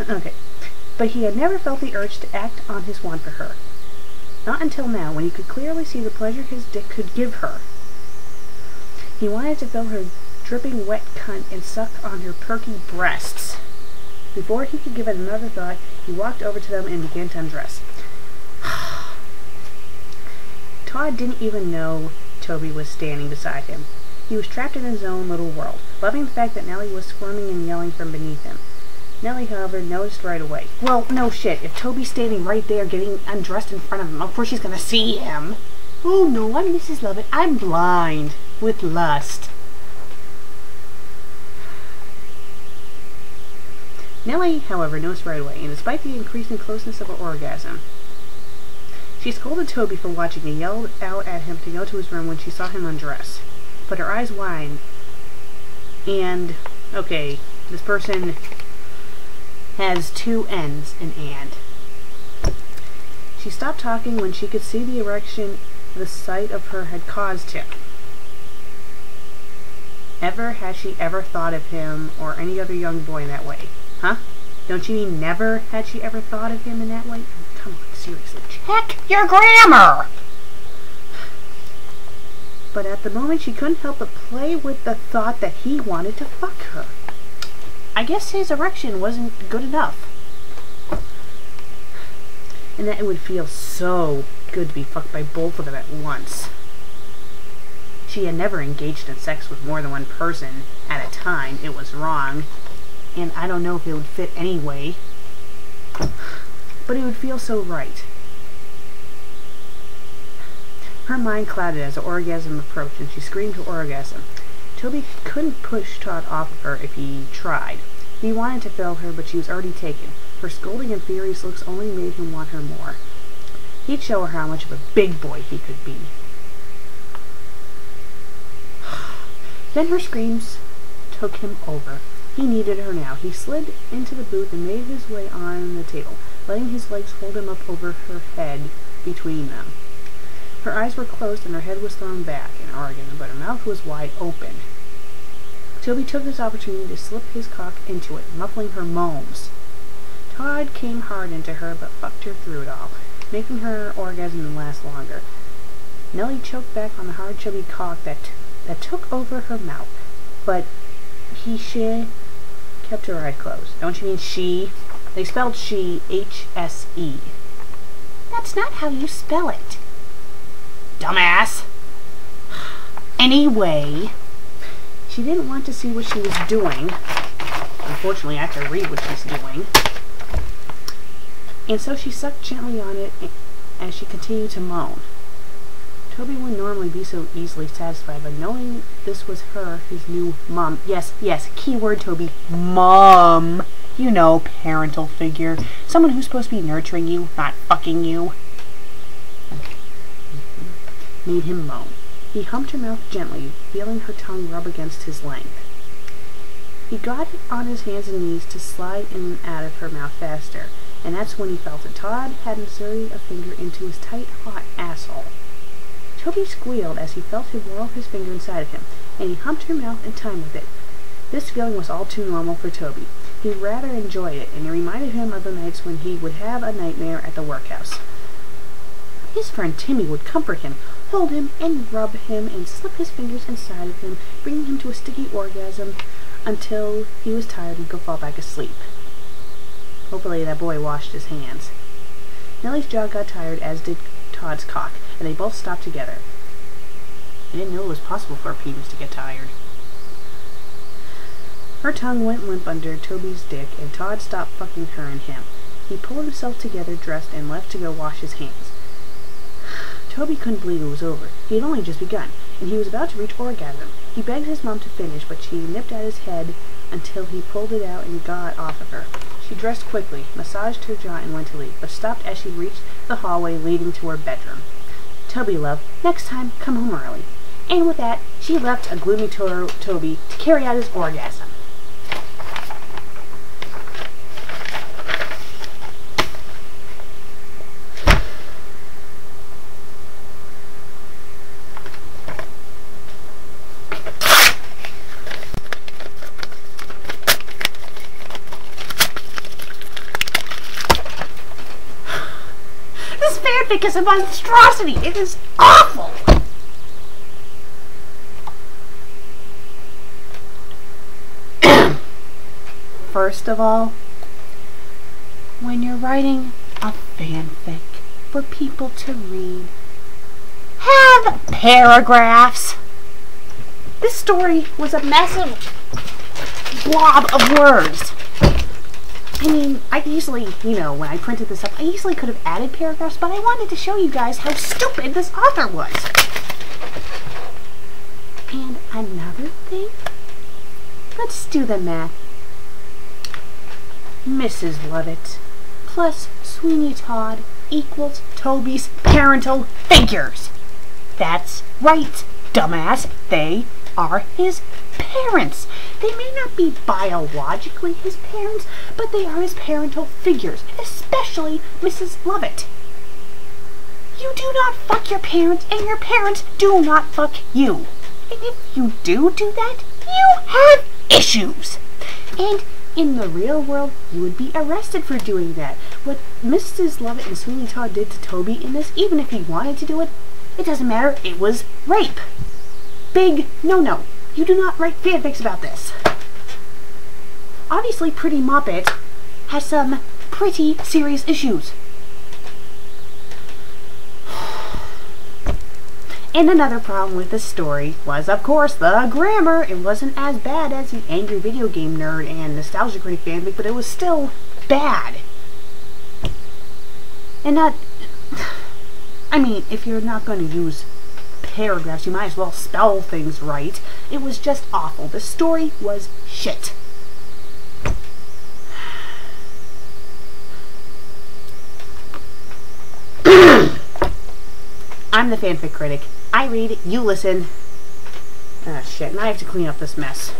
Okay. But he had never felt the urge to act on his want for her. Not until now, when he could clearly see the pleasure his dick could give her. He wanted to fill her dripping wet cunt and suck on her perky breasts. Before he could give it another thought, he walked over to them and began to undress. Todd didn't even know Toby was standing beside him. He was trapped in his own little world, loving the fact that Nellie was squirming and yelling from beneath him. Nellie, however, noticed right away. Well, no shit. If Toby's standing right there getting undressed in front of him, of course she's gonna see him. Oh no, I'm Mrs. Lovett. I'm blind with lust. Nellie, however, noticed right away, and despite the increasing closeness of her orgasm, she scolded Toby for watching and yelled out at him to go to his room when she saw him undress. But her eyes widened, and, okay, this person has two N's in and. She stopped talking when she could see the erection the sight of her had caused him. Ever had she ever thought of him or any other young boy in that way? Huh? Don't you mean never had she ever thought of him in that way? Come on, seriously. Check your grammar! But at the moment she couldn't help but play with the thought that he wanted to fuck her. I guess his erection wasn't good enough. And that it would feel so good to be fucked by both of them at once. She had never engaged in sex with more than one person at a time. It was wrong. And I don't know if it would fit anyway. But it would feel so right. Her mind clouded as the orgasm approached, and she screamed her orgasm. Toby couldn't push Todd off of her if he tried. He wanted to fill her, but she was already taken. Her scolding and furious looks only made him want her more. He'd show her how much of a big boy he could be. Then her screams took him over. He needed her now. He slid into the booth and made his way on the table, letting his legs hold him up over her head between them. Her eyes were closed and her head was thrown back in orgasm, but her mouth was wide open. Toby took this opportunity to slip his cock into it, muffling her moans. Todd came hard into her, but fucked her through it all, making her orgasm last longer. Nellie choked back on the hard, chubby cock that took over her mouth, but she kept her eyes closed. Don't you mean she? They spelled she, H-S-E. That's not how you spell it. Dumbass! Anyway, she didn't want to see what she was doing. Unfortunately, I have to read what she's doing. And so she sucked gently on it as she continued to moan. Toby wouldn't normally be so easily satisfied, but knowing this was her, his new mom. Yes, keyword, Toby. Mom. You know, parental figure. Someone who's supposed to be nurturing you, not fucking you. Made him moan. He humped her mouth gently, feeling her tongue rub against his length. He got on his hands and knees to slide in and out of her mouth faster, and that's when he felt it. Todd had inserted a finger into his tight, hot asshole. Toby squealed as he felt him whirl his finger inside of him, and he humped her mouth in time with it. This feeling was all too normal for Toby. He rather enjoyed it, and it reminded him of the nights when he would have a nightmare at the workhouse. His friend Timmy would comfort him, hold him, and rub him, and slip his fingers inside of him, bringing him to a sticky orgasm until he was tired and could fall back asleep. Hopefully that boy washed his hands. Nellie's jaw got tired, as did Todd's cock, and they both stopped together. I didn't know it was possible for a penis to get tired. Her tongue went limp under Toby's dick, and Todd stopped fucking her and him. He pulled himself together, dressed, and left to go wash his hands. Toby couldn't believe it was over. He had only just begun, and he was about to reach orgasm. He begged his mom to finish, but she nipped at his head until he pulled it out and got off of her. She dressed quickly, massaged her jaw, and went to leave, but stopped as she reached the hallway leading to her bedroom. Toby, love, next time, come home early. And with that, she left a gloomy Toby to carry out his orgasm. fanfic is a monstrosity. It is awful. First of all, when you're writing a fanfic for people to read, have paragraphs. This story was a massive blob of words. I mean, I easily, when I printed this up, I easily could have added paragraphs, but I wanted to show you guys how stupid this author was. And another thing, let's do the math. Mrs. Lovett plus Sweeney Todd equals Toby's parental figures. That's right, dumbass. They are his parents. They may not be biologically his parents, but they are his parental figures, especially Mrs. Lovett. You do not fuck your parents, and your parents do not fuck you. And if you do that, you have issues. And in the real world, you would be arrested for doing that. What Mrs. Lovett and Sweeney Todd did to Toby in this, even if he wanted to do it, it doesn't matter. It was rape. Big no-no. You do not write fanfics about this. Obviously, Pretty Moppet has some pretty serious issues. And another problem with this story was, of course, the grammar. It wasn't as bad as the Angry Video Game Nerd and Nostalgia Critic fanfic, but it was still bad. And not... I mean, if you're not going to use paragraphs, you might as well spell things right. It was just awful. The story was shit. I'm the Fanfic Critic. I read, you listen. Ah, shit, now I have to clean up this mess.